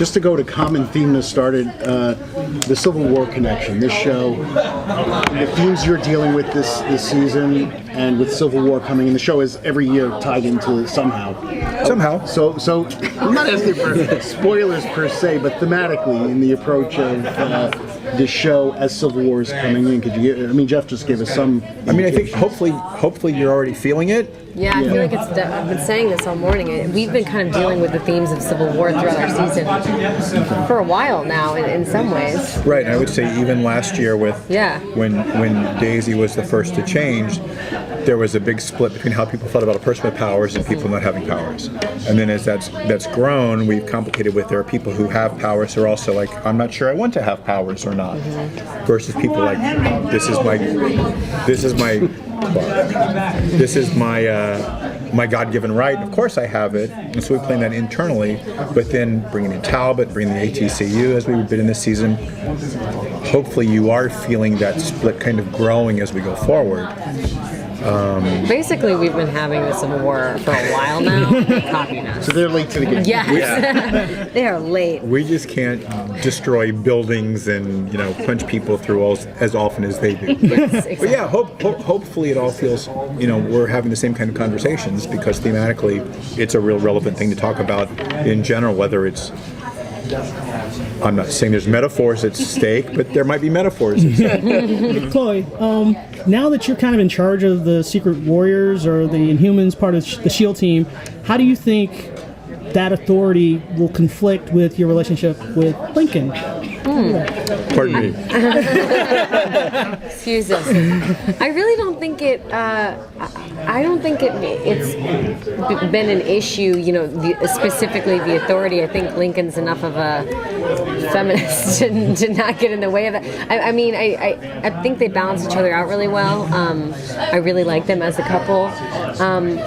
just to go to common theme that started the Civil War connection. This show, the themes you're dealing with this season, and with Civil War coming in, the show is every year tied into somehow. So I'm not asking for spoilers per se, but thematically in the approach of the show as Civil War is coming in. Could you? I mean, Jeff just gave us some. I mean, I think hopefully you're already feeling it. Yeah, I feel like I've been saying this all morning. We've been kind of dealing with the themes of Civil War throughout our season for a while now, in some ways. Right, and I would say even last year with when Daisy was the first to change, there was a big split between how people thought about a person with powers and people not having powers. And then as that's grown, we've complicated with there are people who have powers who are also like, I'm not sure I want to have powers or not, versus people like, this is my God-given right. Of course I have it, and so we plan that internally. But then bringing in Talbot, bringing the ATCU as we've been in this season, hopefully you are feeling that split kind of growing as we go forward. Basically, we've been having the Civil War for a while now. Copying us. So they're late to the game. Yes, they are late. We just can't destroy buildings and punch people through as often as they do. Exactly. But yeah, hopefully it all feels we're having the same kind of conversations, because thematically it's a real relevant thing to talk about in general. Whether it's, I'm not saying there's metaphors at stake, but there might be metaphors at stake. Chloe, now that you're kind of in charge of the Secret Warriors or the Inhumans part of the SHIELD team, how do you think that authority will conflict with your relationship with Lincoln? Pardon me. Excuse us. I really don't think it. I don't think it's been an issue. Specifically the authority. I think Lincoln's enough of a feminist to not get in the way of that. I think they balance each other out really well. I really like them as a couple,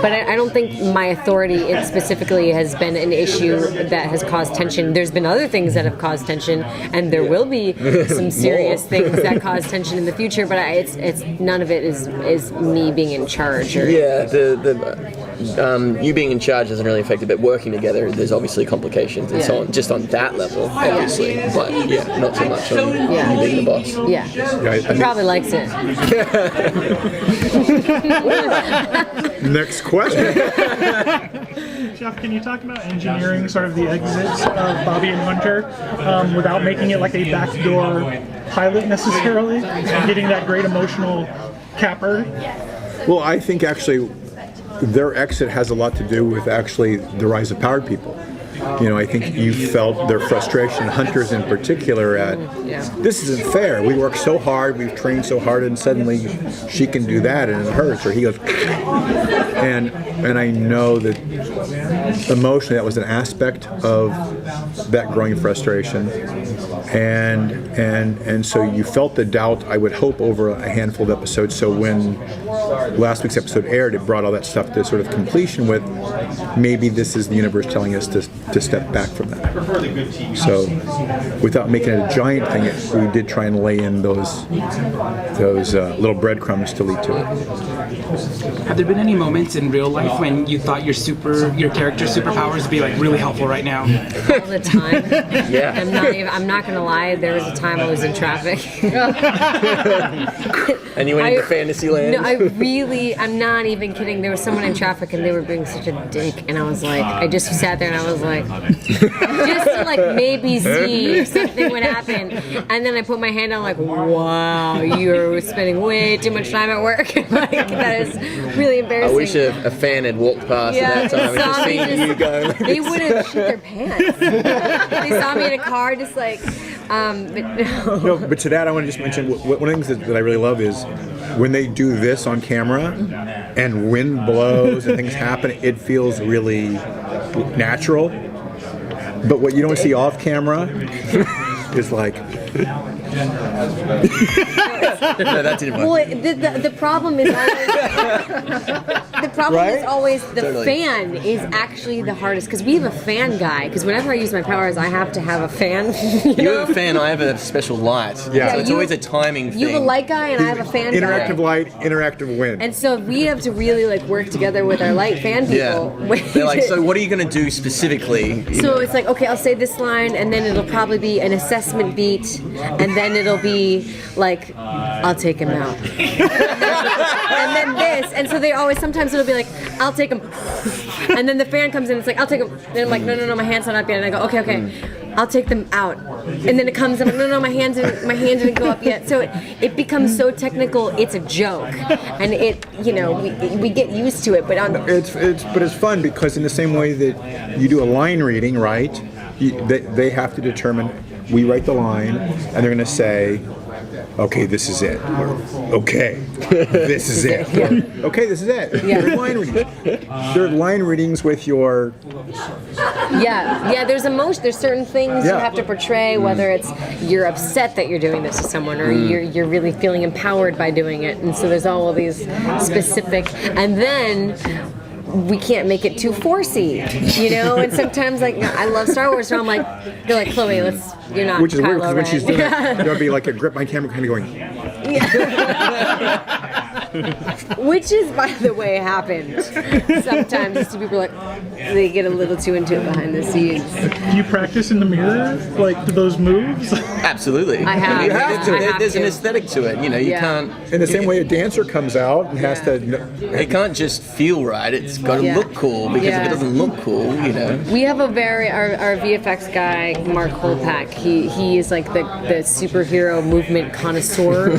but I don't think my authority specifically has been an issue that has caused tension. There's been other things that have caused tension, and there will be some serious things that cause tension in the future. But it's none of it is me being in charge. Yeah, you being in charge doesn't really affect it, but working together, there's obviously complications and so on, just on that level, obviously. But yeah, not so much on you being the boss. Yeah, he probably likes it. Next question. Jeff, can you talk about engineering sort of the exits of Bobby and Hunter without making it like a backdoor pilot necessarily, getting that great emotional capper? Well, I think actually their exit has a lot to do with actually the rise of powered people. I think you felt their frustration, Hunter's in particular, at this isn't fair. We work so hard, we've trained so hard, and suddenly she can do that and it hurts. Or he goes, and I know that emotionally that was an aspect of that growing frustration. And so you felt the doubt, I would hope, over a handful of episodes. So when last week's episode aired, it brought all that stuff to sort of completion with, maybe this is the universe telling us to step back from that. So without making it a giant thing, we did try and lay in those little breadcrumbs to lead to it. Have there been any moments in real life when you thought your character's superpowers would be like really helpful right now? All the time. Yeah. I'm not gonna lie. There was a time I was in traffic. And you went into fantasy land? No, I'm not even kidding. There was someone in traffic and they were being such a dick, and I was like, I just sat there and I was like, just to like maybe see if something would happen. And then I put my hand on like, wow, you're spending way too much time at work. Like, that is really embarrassing. I wish a fan had walked past at that time and just seen you go. They would have shit their pants. They saw me in a car just like, But to that, I want to just mention, one of the things that I really love is when they do this on camera and wind blows and things happen, it feels really natural. But what you don't see off camera is like... No, that didn't work. Well, the problem is always the Totally. fan is actually the hardest because we have a fan guy. Because whenever I use my powers, I have to have a fan. You have a fan, I have a special light. Yeah. So it's always a timing thing. You have a light guy, and I have a fan Interactive guy. light, interactive wind. And so we have to really like work together with our light fan people. They're like, so what are you going to do specifically? So it's like, okay, I'll say this line, and then it'll probably be an assessment beat, and then it'll be like, I'll take him out. And then this, and so they always, sometimes it'll be like, I'll take him. And then the fan comes in, it's like, I'll take him. Then I'm like, no, my hand's not up yet. And I go, okay, I'll take them out. And then it comes, I'm like, no, my hand didn't go up yet. So it becomes so technical, it's a joke. And it, we get used to it, but It's fun because in the same way that you do a line reading, right? They have to determine. We write the line, and they're going to say, "Okay, this is it." Or, "Okay, this is it." Or, "Okay, this is it." Yeah. They're line readings. They're line readings with your. Yeah. There's emotion. There's certain things you Yeah. have to portray, whether it's you're upset that you're doing this to someone, or you're really feeling empowered by doing it. And so there's all of these specific, and then we can't make it too forcey, And sometimes, like, I love Star Wars, so I'm like, they're like, Chloe, you're not. Which is weird Kylo because when she's doing it, Ren. there'll be like a grip my camera kind of going. Which is, by the way, happened sometimes. People are like, they get a little too into it behind the scenes. Do you practice in the mirror, like those moves? Absolutely. I have. You have to. I have There's an to. aesthetic to it. You can't. In the same way a dancer comes out and has to. It can't just feel right. It's got to Yeah. look cool because if Yeah. it doesn't look cool, We have our VFX guy, Mark Holpack. He is like the superhero movement connoisseur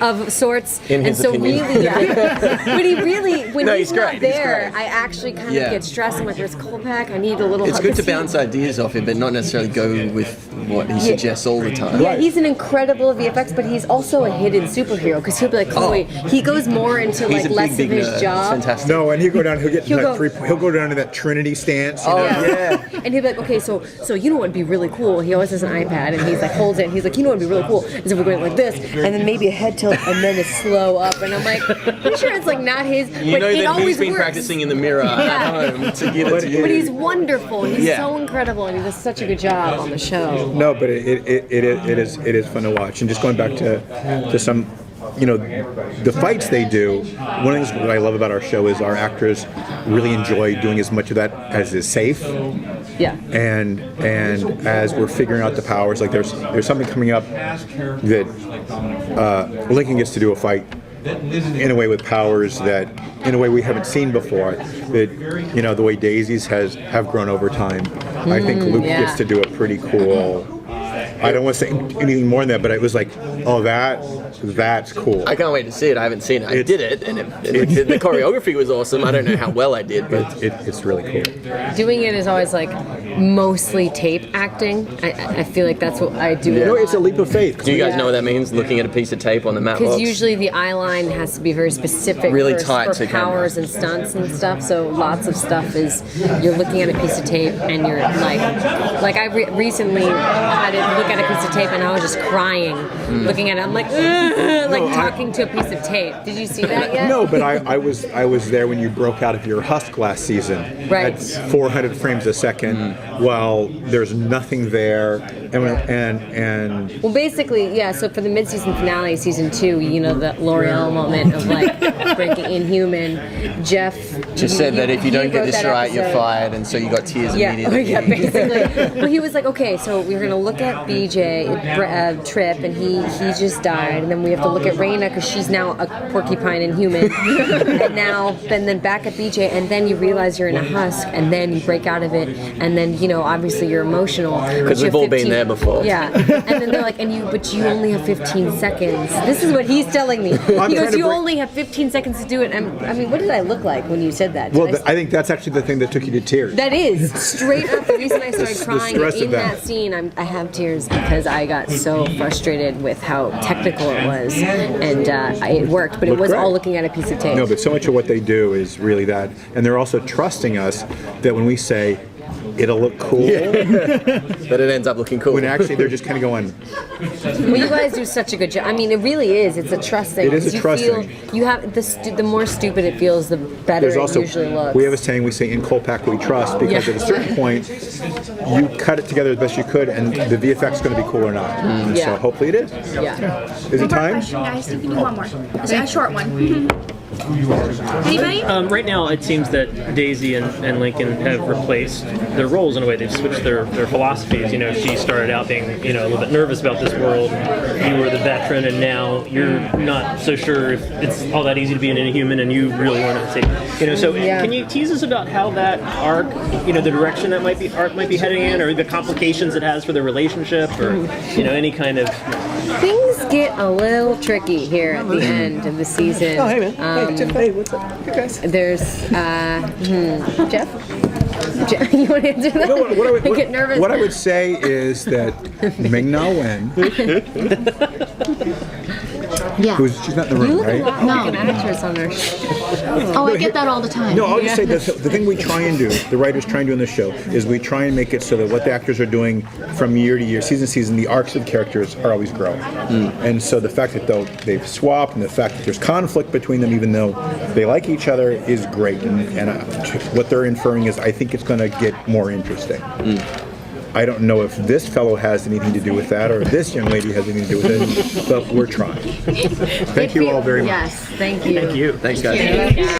of sorts. In his opinion. Really, but he really, when No, he's he's not great, he's there, great. I actually kind of Yeah. get stressed. I'm like, there's Holpack. I need a little. It's help. good to 'Cause he- bounce ideas off it, but not necessarily go with what he suggests all the time. Yeah, he's an incredible VFX, but he's also a hidden superhero because he'll be like, Chloe. He goes more into He's like a less big of his nerd. It's job. fantastic. No, and he'll go down. He'll go down to that Trinity stance. Oh, yeah. And he'll be like, okay, so you know what would be really cool? He always has an iPad, and he's like, holds it, and he's like, you know what would be really cool? Is if we're going like this, and then maybe a head tilt, and then a slow up. And I'm like, pretty sure it's like not his, You but know it that always he's been works. practicing in the mirror at home to give it to you. But he's wonderful. He's Yeah. so incredible, and he does such a good job on the show. No, but it is fun to watch. And just going back to some, the fights they do. One of the things that I love about our show is our actors really enjoy doing as much of that as is safe. Yeah. And as we're figuring out the powers, like there's something coming up that Lincoln gets to do a fight in a way with powers that in a way we haven't seen before. That the way daisies have grown over time. I think Luke yeah. gets to do a pretty cool. I don't want to say anything more than that, but it was like, oh, that's cool. I can't wait to see it. I haven't seen it. I did it, and the choreography was awesome. I don't know how well I did, but It's really cool. Doing it is always like mostly tape acting. I feel like that's what I do. No, it's a leap of faith. do you guys know what that means? Looking at a piece of tape on the map Because box? usually the eye line has to be very specific Really for, tight for to camera. powers and stunts and stuff. So lots of stuff is you're looking at a piece of tape and you're like I recently had to look at a piece of tape and I was just crying looking at it. I'm like, "Ugh," like talking to a piece of tape. Did you see that yet? No, but I was there when you broke out of your husk last season Right. at 400 frames a second, while there's nothing there, and Well, basically, yeah. So for the mid-season finale, season 2, the L'Oreal moment of like breaking Inhuman, Jeff Just said that if you don't he get wrote this that right, you're episode. fired, and so you got tears immediately. Yeah, basically. Well, he was like, okay, so we're gonna look at BJ, Trip, and he just died, and then we have to look at Raina because she's now a porcupine Inhuman, and then back at BJ, and then you realize you're in a husk, and then you break out of it, and then obviously you're emotional Because we've all been there before. Yeah, and then they're like, but you only have 15 seconds. This is what he's telling me. He trying goes, to you break- only have 15 seconds to do it. I mean, what did I look like when you said that? well, Did I think that's actually the thing that took you to tears. that is straight up the reason I started crying stress of in that. that scene. I have tears because I got so frustrated with how technical it was, and it worked, but it Looked was great. all looking at a piece of tape. No, but so much of what they do is really that, and they're also trusting us that when we say, it'll look cool. But it ends up looking cool. When actually they're just kind of going, Well, you guys do such a good job. I mean, it really is. It's a trust thing. It is a You trust feel- thing. You have the more stupid it feels, the better there's it also, usually looks. we have a saying, we say in Colpack we trust, because Yeah. at a certain point, you cut it together as best you could, and the VFX is going to be cool or not. And Yeah. so hopefully it is. Yeah. Is it time? Question, guys. You can do one more. A short one. Anybody? Right now, it seems that Daisy and Lincoln have replaced their roles in a way. They've switched their philosophies. You know, she started out being, a little bit nervous about this world. You were the veteran, and now you're not so sure if it's all that easy to be an Inhuman, and you really want to take. So Yeah. can you tease us about how that arc, the direction that arc might be heading in, or the complications it has for the relationship, or any kind of. Things get a little tricky here at the end of the season. Oh, hey, man. Hey, Jeff. Hey, what's up? Hey, guys. There's Jeff. You want to answer that? No, I get nervous. what I would say is that Ming-Na Wen, Yeah. she's not in the You room, look right? a lot like an actress on our show. Oh, I get that all the time. No, I'll just say that the thing we try and do, the writers try and do in the show, is we try and make it so that what the actors are doing from year to year, season to season, the arcs of the characters are always growing. And so the fact that they've swapped, and the fact that there's conflict between them, even though they like each other, is great. And what they're inferring is, I think it's going to get more interesting. I don't know if this fellow has anything to do with that, or this young lady has anything to do with it, but we're trying. Thank you all very much. Yes, thank you. Thanks, guys.